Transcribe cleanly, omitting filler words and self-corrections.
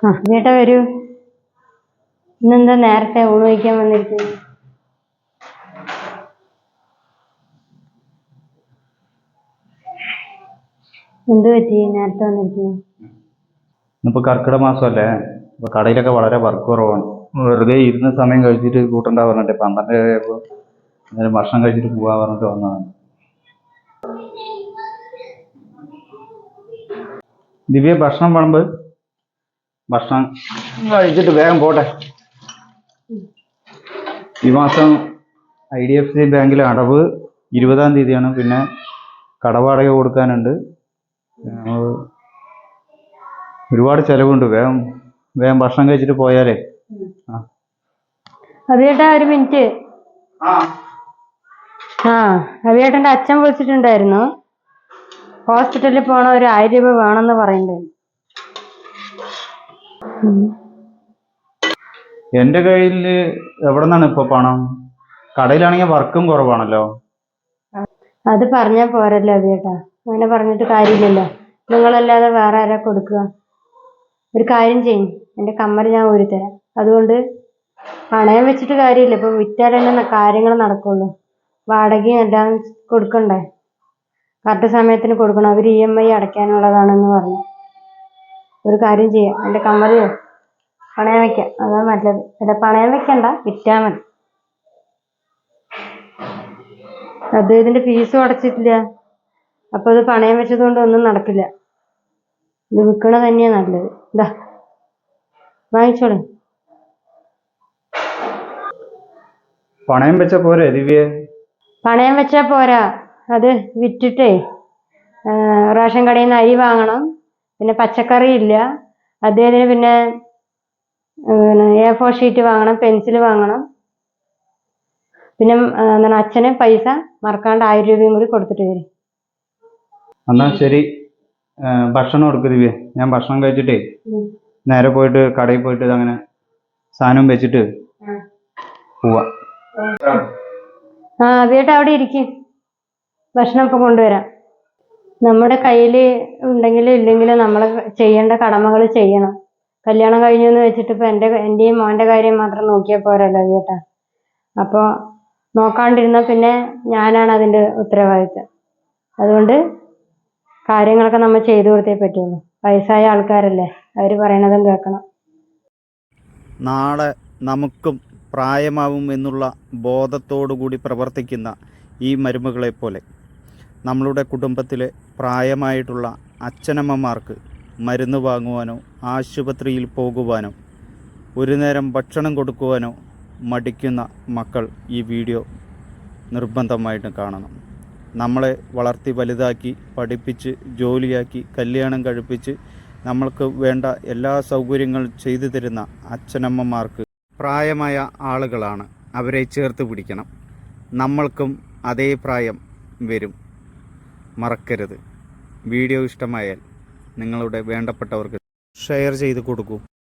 ചേട്ടാ വരൂ. ഇന്നെന്താ നേരത്തെ ഊണ് കഴിക്കാൻ വന്നിരിക്കുന്നു? എന്ത് പറ്റി നേരത്തെ വന്നിരിക്കുന്നു? ഇന്നിപ്പോൾ കർക്കിടക മാസമല്ലേ, അപ്പോൾ കടയിലൊക്കെ വളരെ വർക്ക് കുറവാണ്. വെറുതെ ഇരുന്ന് സമയം കഴിച്ചിട്ട് കൂട്ടണ്ട പറഞ്ഞിട്ട് 12 ആയപ്പോൾ എന്തായാലും ഭക്ഷണം കഴിച്ചിട്ട് പോവാ പറഞ്ഞിട്ട് വന്നതാണ്. ദിവ്യ ഭക്ഷണം വിളമ്പ്. ഭക്ഷണം കഴിച്ചിട്ട് വേഗം പോട്ടെ. ഈ മാസം IDFC ബാങ്കിലെ അടവ് 20-ാം തീയതിയാണ്. പിന്നെ കടവാടക കൊടുക്കാനുണ്ട്. ഒരുപാട് ചെലവുണ്ട്. വേഗം വേഗം ഭക്ഷണം കഴിച്ചിട്ട് പോയാലേ. അഭിയേട്ടാ ഒരു മിനിറ്റ്. അഭിയേട്ടൻ്റെ അച്ഛൻ വിളിച്ചിട്ടുണ്ടായിരുന്നു. ഹോസ്പിറ്റലിൽ പോണ ഒരു 1000 രൂപ വേണമെന്ന് പറയുന്നുണ്ട്. എൻ്റെ കയ്യിൽ എവിടെ നിന്നാണ് ഇപ്പൊ പണം? കടയിലാണെങ്കിൽ വർക്കും കുറവാണല്ലോ. അത് പറഞ്ഞാൽ പോരല്ലോ അഭിയേട്ടാ, അങ്ങനെ പറഞ്ഞിട്ട് കാര്യമില്ലല്ലോ. നിങ്ങളല്ലാതെ വേറെ ആരാ കൊടുക്കുക? ഒരു കാര്യം ചെയ്യും, എൻ്റെ കമ്മൽ ഞാൻ ഊരിത്തരാം. അതുകൊണ്ട് പണയം വെച്ചിട്ട് കാര്യമില്ല. ഇപ്പൊ വിറ്റാലല്ലേ കാര്യങ്ങൾ നടക്കുള്ളൂ. വാടകയും എല്ലാം കൊടുക്കണ്ടേ? കറക്റ്റ് സമയത്തിന് കൊടുക്കണം. അവർ EMI അടയ്ക്കാനുള്ളതാണെന്ന് പറഞ്ഞു. ഒരു കാര്യം ചെയ്യാം, എൻ്റെ കമ്മൽ പണയം വെക്കാം, അതാണ് നല്ലത്. അല്ല, പണയം വെക്കണ്ട, വിറ്റാൽ മതി. അദ്ദേഹത്തിന്റെ ഫീസും അടച്ചിട്ടില്ല. അപ്പൊ അത് പണയം വെച്ചത് കൊണ്ട് ഒന്നും നടക്കില്ല. ഇത് വിൽക്കണ തന്നെയാ നല്ലത്. ഇതാ വാങ്ങിച്ചോളെ. പണയം വെച്ച പോരെ ദിവ്യ? പണയം വെച്ചാ പോരാ, അത് വിറ്റിട്ടേ റേഷൻ കടയിൽ നിന്ന് അരി വാങ്ങണം. പിന്നെ പച്ചക്കറി ഇല്ല അദ്ദേഹത്തിന്. പിന്നെ A4 ഷീറ്റ് വാങ്ങണം, പെൻസിൽ വാങ്ങണം. പിന്നെ എന്താണ്, അച്ഛന് പൈസ മറക്കാണ്ട് 1000 രൂപയും കൂടി കൊടുത്തിട്ട് വരും. എന്നാ ശരി, ഭക്ഷണം കൊടുക്ക് ദിവ്യ. ഞാൻ ഭക്ഷണം കഴിച്ചിട്ടേ നേരെ പോയിട്ട് കടയിൽ പോയിട്ട് അങ്ങനെ സാധനം വെച്ചിട്ട് പോവാ. വീട്ട് അവിടെ ഇരിക്കും, ഭക്ഷണം ഇപ്പൊ കൊണ്ടുവരാം. നമ്മുടെ കയ്യിൽ ഉണ്ടെങ്കിലും ഇല്ലെങ്കിലും നമ്മൾ ചെയ്യേണ്ട കടമകൾ ചെയ്യണം. കല്യാണം കഴിഞ്ഞു എന്ന് വെച്ചിട്ട് ഇപ്പൊ എന്റെയും മോന്റെ കാര്യം മാത്രം നോക്കിയാൽ പോരല്ലോ ചേട്ടാ. അപ്പൊ നോക്കാണ്ടിരുന്ന പിന്നെ ഞാനാണ് അതിന്റെ ഉത്തരവാദിത്തം. അതുകൊണ്ട് കാര്യങ്ങളൊക്കെ നമ്മൾ ചെയ്തു കൊടുത്തേ പറ്റുള്ളൂ. വയസ്സായ ആൾക്കാരല്ലേ, അവര് പറയണതും കേൾക്കണം. നാളെ നമുക്കും പ്രായമാവും എന്നുള്ള ബോധത്തോടുകൂടി പ്രവർത്തിക്കുന്ന ഈ മരുമകളെപ്പോലെ നമ്മളുടെ കുടുംബത്തിലെ പ്രായമായിട്ടുള്ള അച്ഛനമ്മമാർക്ക് മരുന്ന് വാങ്ങുവാനോ ആശുപത്രിയിൽ പോകുവാനോ ഒരു നേരം ഭക്ഷണം കൊടുക്കുവാനോ മടിക്കുന്ന മക്കൾ ഈ വീഡിയോ നിർബന്ധമായിട്ടും കാണണം. നമ്മളെ വളർത്തി വലുതാക്കി പഠിപ്പിച്ച് ജോലിയാക്കി കല്യാണം കഴിപ്പിച്ച് നമ്മൾക്ക് വേണ്ട എല്ലാ സൗകര്യങ്ങളും ചെയ്തു തരുന്ന അച്ഛനമ്മമാർക്ക് പ്രായമായ ആളുകളാണ്, അവരെ ചേർത്ത് പിടിക്കണം. നമ്മൾക്കും അതേ പ്രായം വരും, മറക്കരുത്. വീഡിയോ ഇഷ്ടമായാൽ നിങ്ങളുടെ വേണ്ടപ്പെട്ടവർക്ക് ഷെയർ ചെയ്ത് കൊടുക്കൂ.